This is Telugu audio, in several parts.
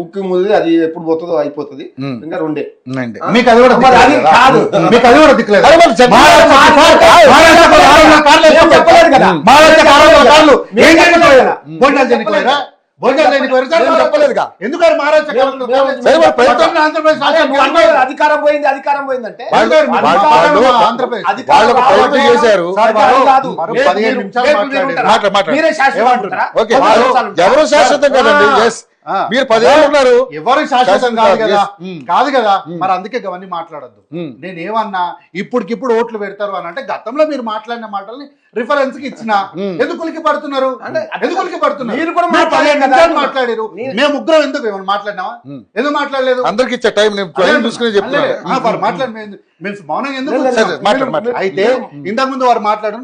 ముక్కు ముది అది ఎప్పుడు పోతుందో అయిపోతుంది ఇంకా రెండే మీకు అది కూడా అది కాదు మీకు అది కూడా దిక్కులేదు ఎందుకంటే అధికారం పోయింది అధికారం పోయిందంటే ఎవరు శాశ్వతం కదండి. మీరు 10 ఏళ్ళు ఉన్నారు, ఎవరు శాశ్వతం కాదు కదా మరి అందుకే అవన్నీ మాట్లాడద్దు. నేనేమన్నా ఇప్పటికిప్పుడు ఓట్లు పెడతారు అని అంటే గతంలో మీరు మాట్లాడిన మాటల్ని రిఫరెన్స్ కి ఇచ్చిన ఎందుకులికి పడుతున్నారు మీరు కూడా మాట్లాడారు. మేము ముగ్గురం ఎందుకు ఏమన్నా మాట్లాడినావా? ఎందుకు మాట్లాడలేదు? అందరికి ఇచ్చే టైం చూసుకుని చెప్తాను మాట్లాడి మేము మౌనం ఎందుకు? అయితే ఇంతకు ముందు వారు మాట్లాడిన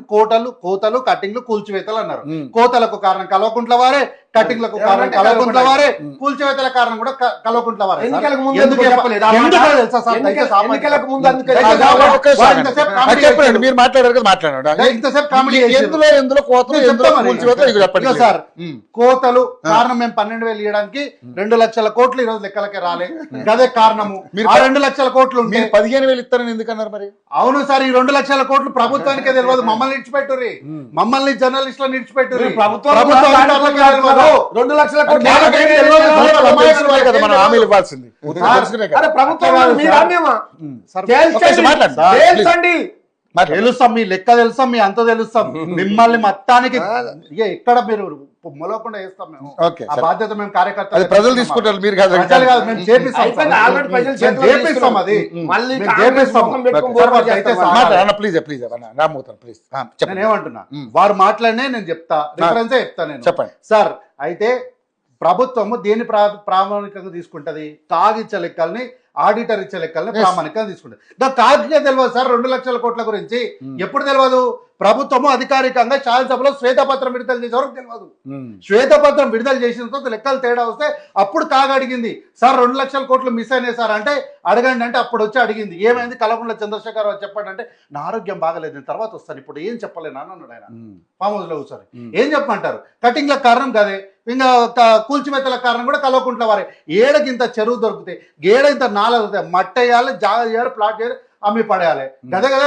కోతలు కటింగ్లు కూల్చివేతలు అన్నారు. కోతలకు కారణం కల్వకుంట్ల వారే, కటింగ్లకు కారణం కల్వకుంట్ల వారే, కూల్చివేతల కారణం కూడా కల్వకుంట్ల వారే. మీరు మాట్లాడారు కదా, మాట్లాడారు ఇంతసేపు కామెడీ సార్. కోతలు కారణం మేము 12,000 ఇవ్వడానికి 2 లక్షల కోట్లు ఈ రోజు లెక్కలకే రాలే. అదే కారణము. మీరు 2 లక్షల కోట్లు 15,000 ఇస్తారని ఎందుకన్నారు మరి? అవును సార్, ఈ 2 లక్షల కోట్లు ప్రభుత్వానికే తెలియదు. మమ్మల్ని ఇడిచిపెట్టుర్రి, మమ్మల్ని జర్నలిస్టులను ఇడిచిపెట్టుర్రి. ప్రభుత్వం 2 లక్షల హామీలు ఇవ్వాల్సింది తెలుస్తాం, మీ లెక్క తెలుస్తాం, మీ అంత తెలుస్తాం. మిమ్మల్ని మొత్తానికి ఎక్కడ మీరు మొలకుండా వేస్తాం మేము. ఆ బాధ్యత మేము కార్యకర్త ప్రజలు తీసుకుంటారు, మీరు కాదు. మేము చేపిస్తాం అది. నేనేమంటున్నా, వారు మాట్లాడినే నేను చెప్తా, రిఫరెన్సే చెప్తా నేను. చెప్పండి సార్. అయితే ప్రభుత్వము దేని ప్రామాణికంగా తీసుకుంటది? కాగిచ్చే లెక్కల్ని, ఆడిటర్ ఇచ్చే లెక్కల్ని ప్రామాణికంగా తీసుకుంటది. కాగితే తెలియదు సార్ 2 లక్షల కోట్ల గురించి. ఎప్పుడు తెలియదు? ప్రభుత్వము అధికారికంగా శాసనసభలో శ్వేతపత్రం విడుదల చేసే వరకు తెలియదు. శ్వేతపత్రం విడుదల చేసిన తర్వాత లెక్కలు తేడా వస్తే అప్పుడు అడిగింది సార్ 2 లక్షల కోట్లు మిస్ అయినాయి సార్ అంటే అడగండి అంటే అప్పుడు వచ్చి అడిగింది. ఏమైంది? కల్వకుంట్ల చంద్రశేఖర్ రావు చెప్పండి అంటే నా ఆరోగ్యం బాగలేదు, నేను తర్వాత వస్తాను, ఇప్పుడు ఏం చెప్పలేను అని అన్నాడు ఆయన. ఫామ్ హౌస్ లో కూర్చొని ఏం చెప్పమంటారు? కటింగ్ల కారణం కదే, ఇంకా కూల్చిమెత్తల కారణం కూడా కల్వకుంట్ల వారే. ఏడకింత చెరువు దొరికితే, ఏడకింత నాల మట్టి వేయాలి, జాగ చేయాలి, ప్లాట్ చేయాలి, అమ్మి పడేయాలి. గదే కదా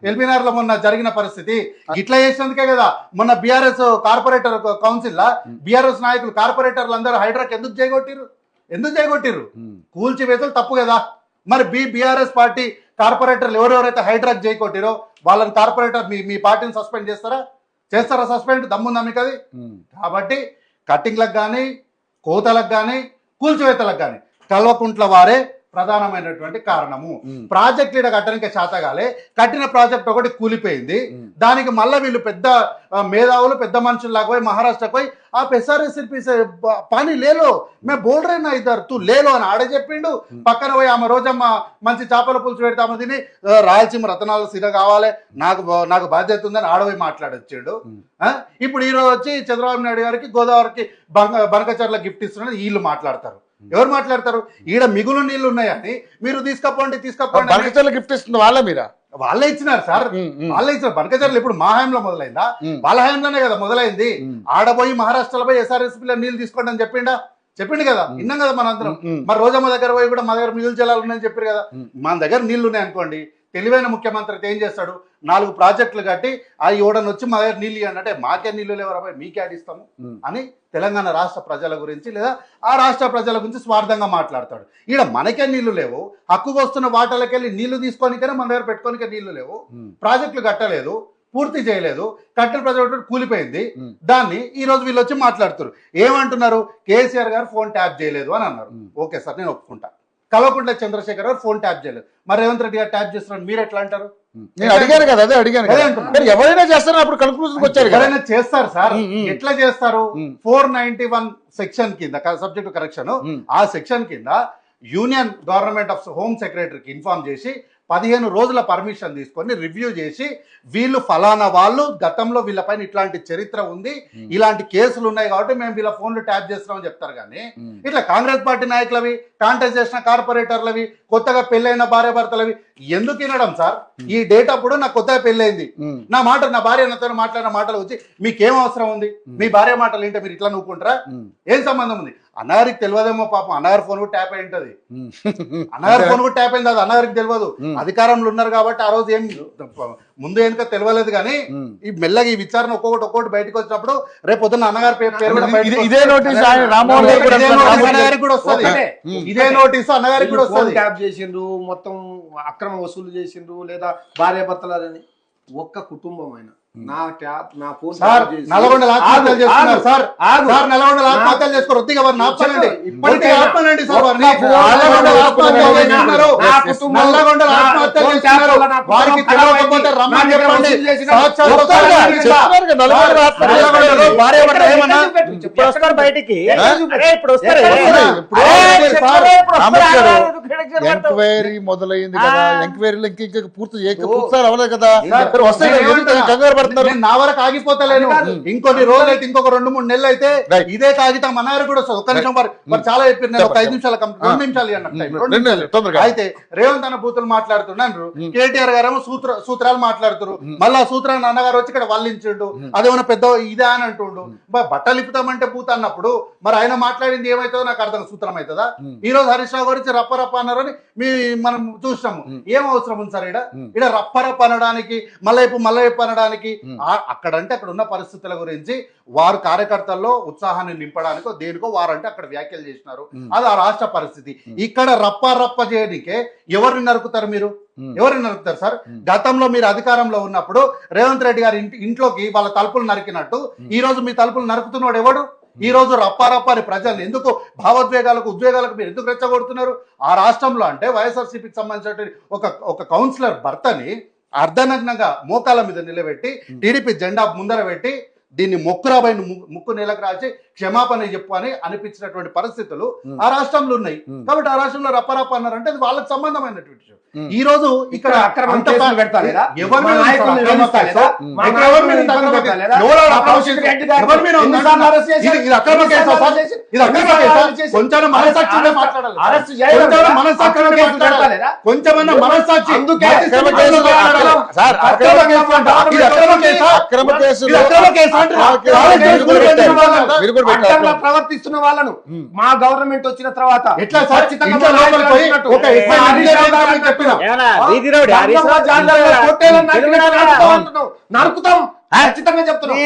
ఎల్బీనగర్ లో మొన్న జరిగిన పరిస్థితి. ఇట్లా చేసినందుకే కదా మొన్న బీఆర్ఎస్ కార్పొరేటర్ కౌన్సిల్ లా బీఆర్ఎస్ నాయకులు కార్పొరేటర్లు అందరూ హైడ్రాక్ ఎందుకు చేయగొట్టిర్రు? కూల్చివేతలు తప్పు కదా. మరి బీఆర్ఎస్ పార్టీ కార్పొరేటర్లు ఎవరెవరైతే హైడ్రాక్ చేయగొట్టిరో వాళ్ళని కార్పొరేటర్ మీ పార్టీని సస్పెండ్ చేస్తారా సస్పెండ్? దమ్ముందా మీకు అది? కాబట్టి కటింగ్లకు కానీ, కోతలకు కానీ, కూల్చివేతలకు కానీ కల్వకుంట్ల వారే ప్రధానమైనటువంటి కారణము. ప్రాజెక్ట్ ఈడ కట్టడానికి చేతగాలే, కట్టిన ప్రాజెక్ట్ ఒకటి కూలిపోయింది. దానికి మళ్ళీ వీళ్ళు పెద్ద మేధావులు, పెద్ద మనుషుల్లాగా పోయి మహారాష్ట్రకు పోయి ఆ ఎస్ఆర్ఎస్పీ పని లేలో మే బోల్ రే నా ఇద్దరు తూ లేలో అని ఆడ చెప్పిండు. పక్కన పోయి ఆమె రోజమ్మ మంచి చేపల పులుసు పెడతాము తిని రాయలసీమ రతనాలు సిర కావాలి, నాకు బాధ్యత ఉందని ఆడపోయి మాట్లాడొచ్చిండు. ఇప్పుడు ఈరోజు వచ్చి చంద్రబాబు నాయుడు గారికి గోదావరికి బనకచర్ల గిఫ్ట్ ఇస్తున్నది వీళ్ళు మాట్లాడతారు. ఎవరు మాట్లాడతారు? ఈడ మిగులు నీళ్లు ఉన్నాయని మీరు తీసుకపోండి గిఫ్ట్ ఇస్తుంది వాళ్ళే ఇచ్చినారు సార్, వాళ్ళే ఇచ్చినారు. బనకచర్లు ఇప్పుడు మా హయాంలో మొదలైందా? వాళ్ళ హయాంలోనే కదా మొదలైంది. ఆడపోయి మహారాష్ట్రలో పోయి ఎస్ఆర్ఎస్పీలో నీళ్లు తీసుకోండి అని చెప్పిండు కదా, విన్నాం కదా మనందరం. మరి రోజమ్మ దగ్గర పోయి కూడా మా దగ్గర మిగులు జలాలు ఉన్నాయని చెప్పారు కదా. మన దగ్గర నీళ్లు ఉన్నాయి అనుకోండి, తెలివైన ముఖ్యమంత్రి ఏం చేస్తాడు? 4 ప్రాజెక్టులు కట్టి ఆ ఓడని వచ్చి మా దగ్గర నీళ్ళు ఇవ్వండి అంటే మాకే నీళ్లు లేవరాబాయ్ మీకే ఆడిస్తాము అని తెలంగాణ రాష్ట్ర ప్రజల గురించి లేదా ఆ రాష్ట్ర ప్రజల గురించి స్వార్థంగా మాట్లాడతాడు. ఈడ మనకే నీళ్లు లేవు, హక్కుకు వస్తున్న వాటలకెళ్ళి నీళ్లు తీసుకోనికైనా మన దగ్గర పెట్టుకోనికే నీళ్లు లేవు, ప్రాజెక్టులు కట్టలేదు, పూర్తి చేయలేదు, కట్టిన ప్రాజెక్టు కూలిపోయింది. దాన్ని ఈ రోజు వీళ్ళు వచ్చి మాట్లాడుతారు. ఏమంటున్నారు? కేసీఆర్ గారు ఫోన్ ట్యాప్ చేయలేదు అని అన్నారు. ఓకే సార్, నేను ఒప్పుకుంటా. కల్వకుంట్ల చంద్రశేఖర్ గారు ఫోన్ ట్యాప్ చేయలేదు. మరి రేవంత్ రెడ్డి గారు ట్యాప్ చేస్తున్నారు, మీరు ఎట్లా అంటారు? నేను అడిగాను కదా, అదే అడిగాను. ఎవరైనా చేస్తారు, అప్పుడు కన్క్లూజన్ వచ్చారు. ఎవరైనా చేస్తారు సార్. ఎట్లా చేస్తారు? 491 సెక్షన్ కింద సబ్జెక్ట్ కరెక్షన్, ఆ సెక్షన్ కింద యూనియన్ గవర్నమెంట్ ఆఫ్ హోమ్ సెక్రటరీకి ఇన్ఫార్మ్ చేసి 15 రోజుల పర్మిషన్ తీసుకొని రివ్యూ చేసి వీళ్ళు ఫలానా వాళ్ళు గతంలో వీళ్ళపైన ఇట్లాంటి చరిత్ర ఉంది, ఇలాంటి కేసులు ఉన్నాయి కాబట్టి మేము వీళ్ళ ఫోన్లు ట్యాప్ చేస్తున్నామని చెప్తారు. కానీ ఇట్లా కాంగ్రెస్ పార్టీ నాయకులవి, కాంటాక్ట్ చేసిన కార్పొరేటర్లవి, కొత్తగా పెళ్ళైన భార్య భర్తలవి ఎందుకు వినడం సార్? ఈ డేట్ అప్పుడు నాకు కొత్తగా పెళ్ళైంది, నా భార్య నాతో మాట్లాడిన మాటలు వచ్చి మీకేం అవసరం ఉంది? మీ భార్య మాటలు ఏంటో మీరు ఇట్లా నవ్వుకుంటారా? ఏం సంబంధం ఉంది? అన్నగారికి తెలియదేమో పాపం, అన్నగారి ఫోన్ కూడా ట్యాప్ అయి ఉంటది, అన్నగారి ఫోన్ కూడా ట్యాప్ అయింది, అది అన్నగారికి తెలియదు. అధికారంలో ఉన్నారు కాబట్టి ఆ రోజు ఏం ముందు వెనుక తెలియలేదు. కానీ ఈ మెల్లగా ఈ విచారణ ఒక్కొక్కటి బయటకు వచ్చినప్పుడు రేపు పొద్దున్న అన్నగారి పేరు కూడా బయటకు ఇదే నోటీస్ ఆయన రామ్మోహన్ గారు కూడా అన్నగారికి కూడా వస్తుంది, ఇదే నోటీసు అన్నగారికి కూడా వస్తుంది. ట్యాప్ చేసిండ్రు, మొత్తం అక్రమ వసూలు చేసిండ్రు, లేదా భార్య భర్తలని ఒక్క కుటుంబం అయినా నా ట్యాప్ నా ఫోన్ సార్ నల్గొండ ఆత్మహత్యలు చేసుకున్నారు సార్, సార్ నల్గొండ ఆత్మహత్యలు చేసుకోరు, వద్దిగా వారిని ఆపనండి, ఇప్పటికే ఆపనండి సార్ వారిని. నల్గొండ ఆత్మహత్యలు చేసుకున్నారు, నల్గొండ ఆత్మహత్యలు చేసుకున్నారు, వారికి తెలియకపోతే రమ్మని చెప్పండి. ఎంక్వైరీ మొదలైంది కదా, ఎంక్వైరీలో ఇంకా పూర్తి అవ్వలేదు కదా, కంగారు పడుతున్నారు. నేను నా వరకు ఆగిపోతలేను, ఇంకొన్ని రోజులు అయితే ఇంకొక 2-3 నెలలు అయితే ఇదే కాగితం అన్నారు కూడా వస్తుంది. ఒక్క నిమిషం మరి చాలా చెప్పారు, నేను ఒక 5 నిమిషాలు 2 నిమిషాలు ఇవ్వండి. అయితే రేవంత్ అన్న బూతులు మాట్లాడుతున్నారు, కేటీఆర్ గారేమో సూత్రాలు మాట్లాడుతున్నారు, మళ్ళీ ఆ సూత్రాన్ని అన్నగారు వచ్చి ఇక్కడ వల్లించిండు, అదేమన్నా పెద్ద ఇదే అని అంటుండు. బట్టలు ఇప్పుతామంటే బూత్ అన్నప్పుడు మరి ఆయన మాట్లాడింది ఏమవుతుందో నాకు అర్థం, సూత్రం అవుతుందా? ఈ రోజు హరీష్ రావు గురించి రప్పరప్ప అన్నారని మనం చూసినాము, ఏం అవసరం ఉంది సార్? ఇక్కడ రప్పరప్ప అనడానికి మళ్ళీ అనడానికి అక్కడంటే అక్కడ ఉన్న పరిస్థితుల గురించి వారు కార్యకర్తల్లో ఉత్సాహాన్ని నింపడానికో దేనికో వారంటే అక్కడ వ్యాఖ్యలు చేసినారు, అది ఆ రాష్ట్ర పరిస్థితి. ఇక్కడ రప్ప చేయడానికే ఎవరిని నరుకుతారు మీరు? ఎవరిని నరుకుతారు సార్? గతంలో మీరు అధికారంలో ఉన్నప్పుడు రేవంత్ రెడ్డి గారి ఇంట్లోకి వాళ్ళ తలుపులు నరికినట్టు ఈ రోజు మీ తలుపులు నరుకుతున్నాడు ఎవడు? ఈ రోజు రప్పారప్పారి ప్రజలు ఎందుకు భావోద్వేగాలకు ఉద్వేగాలకు మీరు ఎందుకు రెచ్చగొడుతున్నారు? ఆ రాష్ట్రంలో అంటే వైఎస్ఆర్సీపీకి సంబంధించిన ఒక కౌన్సిలర్ భర్తని అర్ధనగ్నంగా మోకాల మీద నిలబెట్టి టీడీపీ జెండా ముందర పెట్టి దీన్ని మొక్కురాబైన ముక్కు నెలకు రాసి క్షమాపణ చెప్పు అని అనిపించినటువంటి పరిస్థితులు ఆ రాష్ట్రంలో ఉన్నాయి. కాబట్టి ఆ రాష్ట్రంలో రప్పరప్ప అన్నారంటే అది వాళ్ళకి సంబంధమైనటువంటి విషయం. ఈ రోజు ఇక్కడ కొంచెమన్నా మనస్సాక్షి ప్రవర్తిస్తున్న వాళ్ళను మా గవర్నమెంట్ వచ్చిన తర్వాత ఎట్లా నరుకుతాం ఖచ్చితంగా చెప్తున్నాం.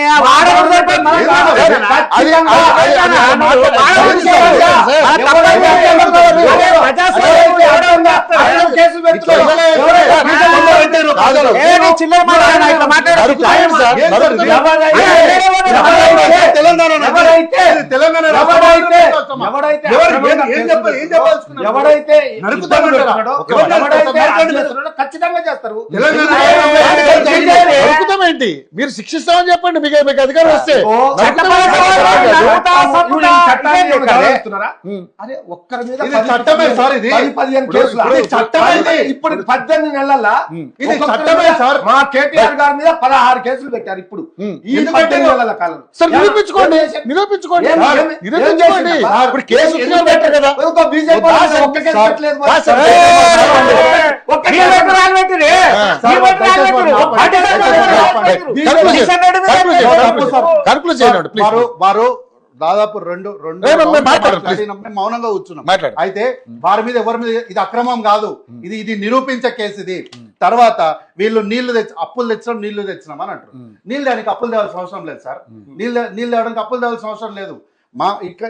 ఎవడైతే ఖచ్చితంగా చేస్తారు. ఏంటి మీరు శిక్షిస్తామని చెప్పండి, మీకు అధికారం వస్తే. అరే ఒక్కరి మీద చట్టమే సార్, ఇది 15 కేసులు ఇప్పుడు 18 నెలల ఇది చట్టమే సార్. మా కేటీఆర్ గారి మీద 16 కేసులు పెట్టారు ఇప్పుడు ఈ 18 నెలల కాలంలో. సార్ నిరూపించుకోండి. ఇప్పుడు కేసు పెట్టారు కదా, బీజేపీ ఒక్క కేసు పెట్టలేదు. వారు దాదాపు రెండు మౌనంగా కూర్చున్నాం. అయితే వారి మీద ఎవరి మీద ఇది అక్రమం కాదు, ఇది నిరూపించే కేసు. ఇది తర్వాత వీళ్ళు అప్పులు తెచ్చినాం నీళ్లు తెచ్చినాం అని అంటారు. నీళ్ళు దానికి అప్పులు తేవాల్సిన అవసరం లేదు సార్. నీళ్ళు తేవడానికి అప్పులు తేవాల్సిన అవసరం లేదు.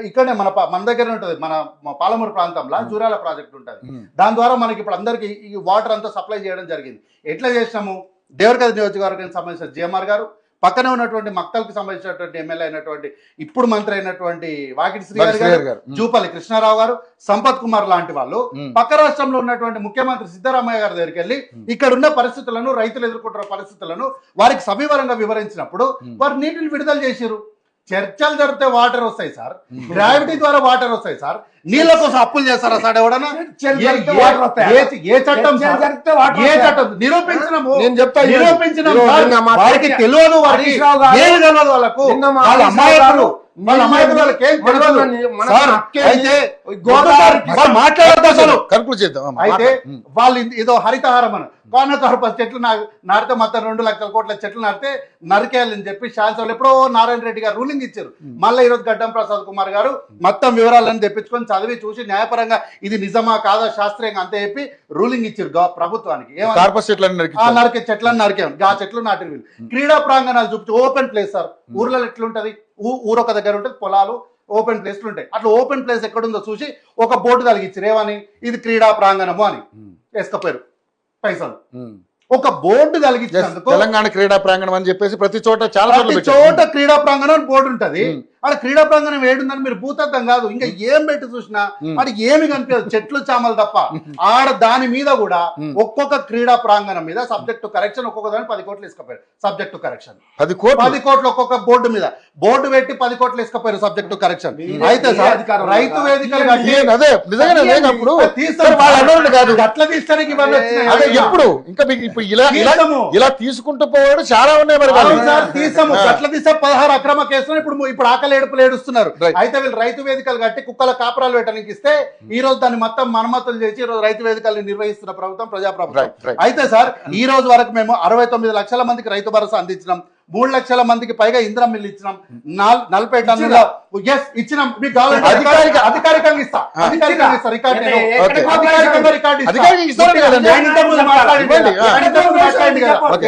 ఇక్కడనే మన దగ్గర ఉంటుంది, మన పాలమూరు ప్రాంతంలో జూరాల ప్రాజెక్ట్ ఉంటుంది. దాని ద్వారా మనకి ఇప్పుడు అందరికి ఈ వాటర్ అంతా సప్లై చేయడం జరిగింది. ఎట్లా చేసినాము? దేవరకథ నియోజకవర్గానికి సంబంధించిన జిఎంఆర్ గారు, పక్కనే ఉన్నటువంటి మక్కల్కి సంబంధించినటువంటి ఎమ్మెల్యే అయినటువంటి ఇప్పుడు మంత్రి అయినటువంటి వాకిటి శ్రీహరి గారు, జూపల్లి కృష్ణారావు గారు, సంపత్ కుమార్ లాంటి వాళ్ళు పక్క రాష్ట్రంలో ఉన్నటువంటి ముఖ్యమంత్రి సిద్ధరామయ్య గారి దగ్గరికి వెళ్ళి ఇక్కడ ఉన్న పరిస్థితులను, రైతులు ఎదుర్కొంటున్న పరిస్థితులను వారికి సవివరంగా వివరించినప్పుడు వారు నీటిని విడుదల చేశారు. చర్చలు జరిగితే వాటర్ వస్తాయి సార్, గ్రావిటీ ద్వారా వాటర్ వస్తాయి సార్. నీళ్ళ కోసం అప్పులు చేస్తారా సార్ ఎవడన్నా? ఏ చట్టం నిరూపించినాము వారికి తెలియదు, వారికి ఏమి తెలియదు, వాళ్ళకు వాళ్ళ అమాయకులు వాళ్ళ అమాయకులు వాళ్ళకి ఏం తెలియదు. మన సార్, హక్కే అయితే గోదావరి వాళ్ళు మాట్లాడద్దు అసలు. కన్క్లూడ్ చేద్దాం. అయితే వాళ్ళు ఏదో హరితహారం అని కోనకారు చెట్లు నాటితే మొత్తం 2 లక్షల కోట్ల చెట్లు నాటితే నరికేయాలని చెప్పి శాసనసభలో ఎప్పుడో నారాయణ రెడ్డి గారు రూలింగ్ ఇచ్చారు. మళ్ళీ ఈరోజు గడ్డం ప్రసాద్ కుమార్ గారు మొత్తం వివరాలను తెప్పించుకొని చదివి చూసి న్యాయపరంగా ఇది నిజమా కాదా శాస్త్రీయంగా అంతే చెప్పి రూలింగ్ ఇచ్చారు ప్రభుత్వానికి. కార్పస్ చెట్లను నరికే చెట్లను నరికేం ఆ చెట్లు నాటిన వీళ్ళు. క్రీడా ప్రాంగణాలు చూపించి ఓపెన్ ప్లేస్ సార్, ఊర్లలో ఎట్లుంటది, ఊరొక దగ్గర ఉంటుంది, పొలాలు ఓపెన్ ప్లేస్లు ఉంటాయి. అట్లా ఓపెన్ ప్లేస్ ఎక్కడుందో చూసి ఒక బోర్డు తలిగించారు, ఏమని ఇది క్రీడా ప్రాంగణము అని వేసుకపోయారు పైసలు. ఒక బోర్డు కలిగించినందుకు తెలంగాణ క్రీడా ప్రాంగణం అని చెప్పేసి ప్రతి చోట చాలా చోట క్రీడా ప్రాంగణం బోర్డు ఉంటది. ఆడ క్రీడా ప్రాంగణం ఏడుందని మీరు భూతద్దం కాదు ఇంకా ఏం పెట్టి చూసినా వాడికి ఏమి కనిపించదు, చెట్లు చామలు తప్ప. ఆడ దాని మీద కూడా ఒక్కొక్క క్రీడా ప్రాంగణం మీద సబ్జెక్ట్ టు కరెక్షన్ ఒక్కొక్క దాన్ని 10 కోట్లు ఇసుకపోయారు. సబ్జెక్ట్ టు కరెక్షన్ 10 కోట్లు ఒక్కొక్క బోర్డు మీద బోర్డు పెట్టి 10 కోట్లు ఇసుకపోయారు సబ్జెక్ట్ టు కరెక్షన్. అయితే సార్ రైతు వేదికలు అట్లా తీస్తానికి ఎప్పుడు ఇంకా ఇప్పుడు ఇలా తీసుకుంటూ పోవడం చాలా ఉన్నాయి మరి. తీసాము అట్లా తీసా 16 అక్రమ కేసులు ఇప్పుడు ఆకలి ఏడుపులు ఏడుస్తున్నారు. అయితే వీళ్ళు రైతు వేదికలు కట్టి కుక్కల కాపురాలు పెట్టడానికి ఇస్తే ఈ రోజు దాన్ని మొత్తం మరమ్మతులు చేసి ఈ రోజు రైతు వేదికల్ని నిర్వహిస్తున్న ప్రభుత్వం ప్రజాప్రభుత్వం. అయితే సార్ ఈ రోజు వరకు మేము 69 లక్షల మందికి రైతు భరోసా అందించినాం, 3 లక్షల మందికి పైగా ఇందిరా మిల్లు ఇచ్చినాం, 40 టన్నుల ఇచ్చినాం. మీకు కావాలంటే అధికారికంగా ఇస్తా,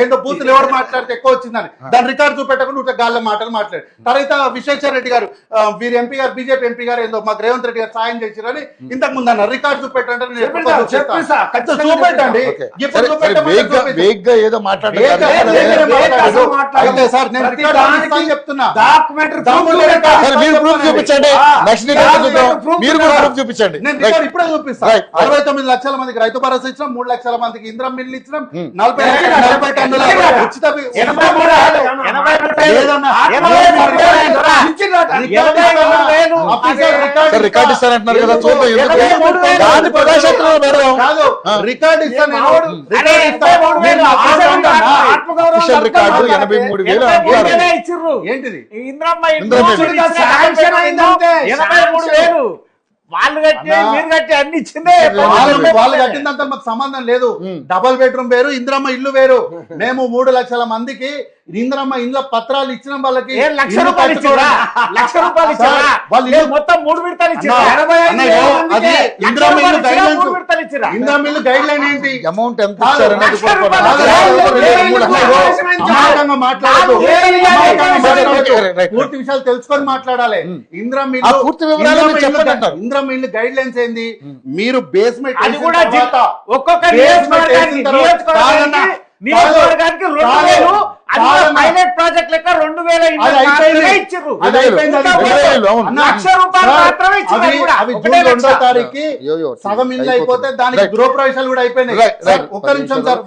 ఏంటో బూతులు ఎవరు మాట్లాడితే ఎక్కువ వచ్చిందని దాని రికార్డు చూపెట్టకుండా గాళ్ళ మాటలు మాట్లాడు. తర్వాత విశ్వేశ్వర రెడ్డి గారు వీరి ఎంపీ గారు బీజేపీ ఎంపీ గారు ఏందో మాకు రేవంత్ రెడ్డి గారు సాయం చేసిరని ఇంతకు ముందు అన్నారు. రికార్డు చూపెట్టండి, చూపెట్టండి. ఏదో మాట్లాడారు. చూపించండి, చూపించండి. ఇప్పుడే చూపిస్తాను. 69 లక్షల మందికి రైతు భరోసా ఇచ్చినాం, 3 లక్షల మందికి ఇంద్రం మిల్లు ఇచ్చినాం, 40 టన్నుల ఉచిత రికార్డు ఇస్తానంటున్నారు కదా, చూద్దాం. రికార్డు ఇస్తాను. రికార్డు 83,000 ఏంటిది వాళ్ళు కట్టి మీరు కట్టి అన్ని ఇచ్చిందే. వాళ్ళు కట్టిందంతా మాకు సంబంధం లేదు. డబల్ బెడ్రూమ్ వేరు, ఇంద్రమ్మ ఇల్లు వేరు. మేము 3 లక్షల మందికి ఇంద్రమ్మ ఇండ్ల పత్రాలు ఇచ్చిన వాళ్ళకి లక్ష రూపాయలు ఇచ్చారా? మొత్తం 3 విడతలు ఇచ్చారా? ఇంద్రమ్మ ఇల్లు గైడ్ లైన్ ఏంటి? అమౌంట్ ఎంత మాట్లాడదు, పూర్తి విషయాలు తెలుసుకొని మాట్లాడాలి. ఇంద్రమ్మ ఇల్లు గైడ్ లైన్స్ ఏంది? మీరు బేస్మెంట్ ఒక్కొక్క నియోజకవర్గానికి 2,000 పైలట్ ప్రాజెక్ట్ లెక్క 2,000 ఇచ్చారు. 1,00,000 రూపాయలు మాత్రమే ఇచ్చారు. 2వ తారీఖు సగం ఇల్లు అయిపోతే దానికి గృహప్రవేశాలు కూడా అయిపోయినాయి. ఒక్క నిమిషం సార్,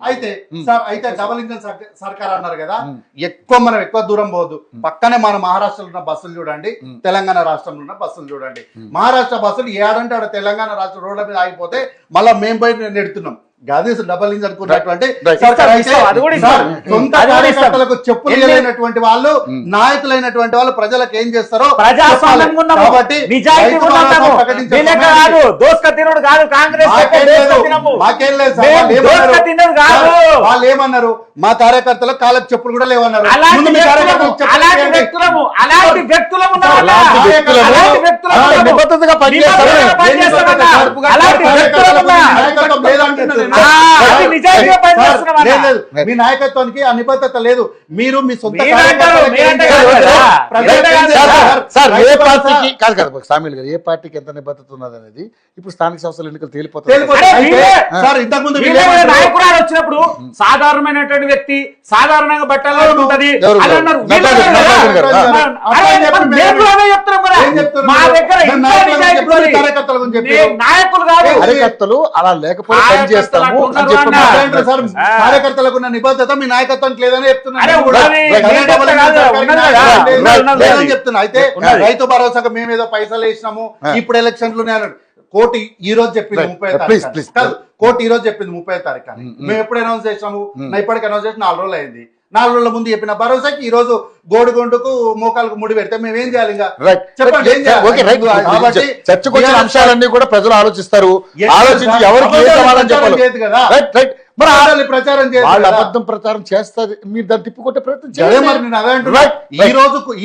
అయితే సార్ అయితే డబల్ ఇంజన్ సర్కార్ అన్నారు కదా, మనం ఎక్కువ దూరం పోవద్దు. పక్కనే మన మహారాష్ట్రలో ఉన్న బస్సులు చూడండి, తెలంగాణ రాష్ట్రంలో ఉన్న బస్సులు చూడండి. మహారాష్ట్ర బస్సులు ఏడంటే ఆడ తెలంగాణ రాష్ట్ర రోడ్ల మీద ఆగిపోతే మళ్ళీ మేము పోయి నెడుతున్నాం. డబల్ ఇంజన్ అనుకున్నటువంటి సొంత కార్యకర్తలకు చెప్పులు లేనటువంటి వాళ్ళు, నాయకులైనటువంటి వాళ్ళు ప్రజలకు ఏం చేస్తారో కాబట్టి వాళ్ళు ఏమన్నారు, మా కార్యకర్తలకు కాళ్ళకు చెప్పులు కూడా లేవన్నారు. మీ నాయకత్వానికి ఆ నిబద్ధత లేదు. మీరు మీ సొంత ఏ పార్టీకి ఎంత నిబద్ధత ఉన్నది అనేది ఇప్పుడు స్థానిక సంస్థల ఎన్నికలు తేలిపోతాయి. నాయకురాలు వచ్చినప్పుడు సాధారణమైనటువంటి వ్యక్తి సాధారణంగా బట్టలు ఉంటది. నాయకులు కాదు, కార్యకర్తలు అలా లేకపోతే పని చేస్తాము అని చెప్పారు. కార్యకర్తలకు ఉన్న నిబద్ధత మీ నాయకత్వానికి లేదని చెప్తున్నా. అయితే రైతు భరోసాకు మేమేదో పైసలు వేసినాము, ఇప్పుడు ఎలక్షన్లు కోర్టు ఈ రోజు చెప్పింది 30వ తారీఖు. కోర్టు ఈ రోజు చెప్పింది 30వ తారీఖు. మేము ఎప్పుడు అనౌన్స్ చేసినాము? ఇప్పటికి అనౌన్స్ చేసి 4 రోజులు అయింది. 4 రోజుల ముందు చెప్పిన భరోసాకి ఈ రోజు గోడుగొండుకు మోకాలకు ముడి పెడితే మేము ఏం చేయాలి ఇంకా రైట్ చెప్పండి ఏం చేయాలి? ఓకే రైట్ కాబట్టి చర్చకు వచ్చిన అంశాలన్నీ కూడా ప్రజలు ఆలోచిస్తారు ఎట్లా ఆలోచించి సార్? ఎవరికి ఏ సమాధానం ప్రచారం చెప్పాలి చేయదు కదా. రైట్ రైట్ మరి అబద్ధాలు ప్రచారం చేయదు వాళ్ళు కదా. అబద్ధం ప్రచారం చేస్తారు మీరు దాన్ని తిప్పుకొట్టే ప్రయత్నం అదే చేయండి. మరి నేను అదే అంటున్నా. Right, right.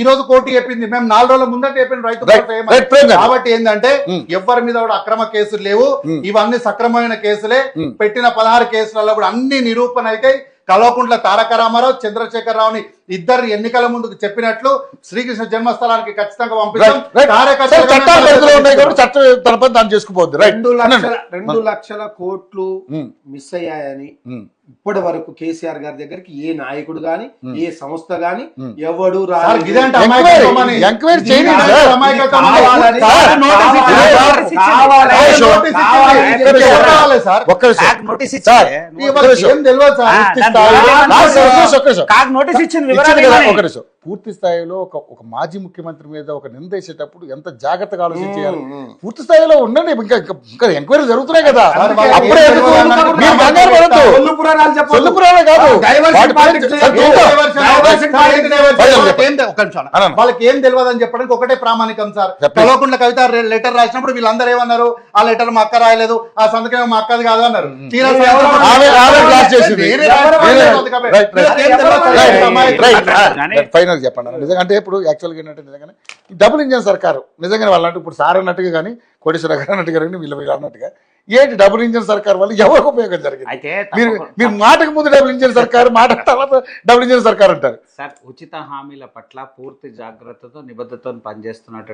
ఈ రోజు కోర్టు చెప్పింది మేము 4 రోజుల ముందట చెప్పిన రైతు Right, భరోసా ఏమని. right, ప్రేమ్ గారు. కాబట్టి ఏంటంటే ఎవరి మీద కూడా అక్రమ కేసులు లేవు, ఇవన్నీ సక్రమమైన కేసులే. పెట్టిన 16 కేసులలో కూడా అన్ని నిరూపణ అయితే కల్వకుంట్ల తారక రామారావు చంద్రశేఖర్ రావుని ఇద్దరు ఎన్నికల ముందుకు చెప్పినట్లు శ్రీకృష్ణ జన్మస్థలానికి ఖచ్చితంగా పంపిస్తాం. Right, right. కార్యకర్తలు సార్, చట్టాలు పరిధిలో ఉన్నాయి కాబట్టి చట్టం తన పని దాన్ని చేసుకుపోద్ది రైట్ 2 లక్షల కోట్లు మిస్ అయ్యాయని ఇప్పటి వరకు కేసీఆర్ గారి దగ్గరికి ఏ నాయకుడు గాని ఏ సంస్థ గాని ఎవడు సార్, ఇదేంటి ఎంక్వైరీ అమాయకత్వమని? ఎంక్వైరీ ఇది చేయండి కాదు, సార్. అమాయకత్వం కావాలని- సార్, నోటీస్ ఇచ్చింది. కావాలని- సార్, నోటీస్ కావాలని- ఇచ్చింది. ఎవరు కావాలి సార్? ఒక్క నిమిషం. నోటీస్ సార్, ఇచ్చింది ఇవాళ ఏం తెలియదు సార్. పూర్తి స్థాయిలో ఒక్క నిమిషం. కాకు నోటీస్ ఇచ్చింది ఇచ్చింది వివరాలు కదా, ఇవ్వని. ఒక నిమిషం. పూర్తి స్థాయిలో ఒక మాజీ ముఖ్యమంత్రి మీద ఒక నింద వేసేటప్పుడు ఎంత జాగ్రత్తగా ఆలోచించాలి. పూర్తి స్థాయిలో ఉండండి, ఇంకా ఎంక్వైరీ జరుగుతున్నాయి కదా. సార్, వాళ్ళకి అప్పుడే ఏం ఎందుకు తెలియదు మీరు కంగారు పడద్దు. ఒళ్ళు పురాణాలు చెప్పొద్దు. సొల్లు పురాణం కాదు. డైవర్షన్ వాటి పాలిటిక్స్ గురించి- లేదు. చూద్దాం. వాళ్ళకి ఏం తెలియదు అని చెప్పడానికి ఒకటే ప్రామాణికం సార్. చెప్పండి. కల్వకుంట్ల కవిత లెటర్ రాసినప్పుడు వీళ్ళందరూ ఏమన్నారు? ఆ లెటర్ మా అక్క రాయలేదు, ఆ సంతకం మా అక్కది కాదు అన్నారు. తీరా సాయంత్రం ఆమె క్లాస్ చేసింది. వేరే రాసిన సంతకమే. Right, right. వీళ్ళకి ఏం తెలియదు సార్. రైట్, అమాయకులు. రైట్. ఫైనల్ చెప్పండి నిజంగా. అంటే ఇప్పుడు యాక్చువల్గా ఏంటంటే నిజంగానే ఈ డబుల్ ఇంజన్ సర్కారు నిజంగానే వాళ్ళంటే ఇప్పుడు సార్ అన్నట్టుగా కానీ కోటేశ్వర గారు అన్నట్టుగా కానీ వీళ్ళు అన్నట్టుగా ఏంటి డబుల్ ఇంజన్ సర్కార్ వల్ల ఎవరికి ఉపయోగం జరిగింది? అయితే మీరు మాటకు ముందు డబుల్ ఇంజన్ సర్కారు, మాట తర్వాత డబుల్ ఇంజన్ సర్కార్ అంటారు. సార్ ఉచిత హామీల పట్ల పూర్తి జాగ్రత్తతో నిబద్ధతతో పనిచేస్తున్నట్టు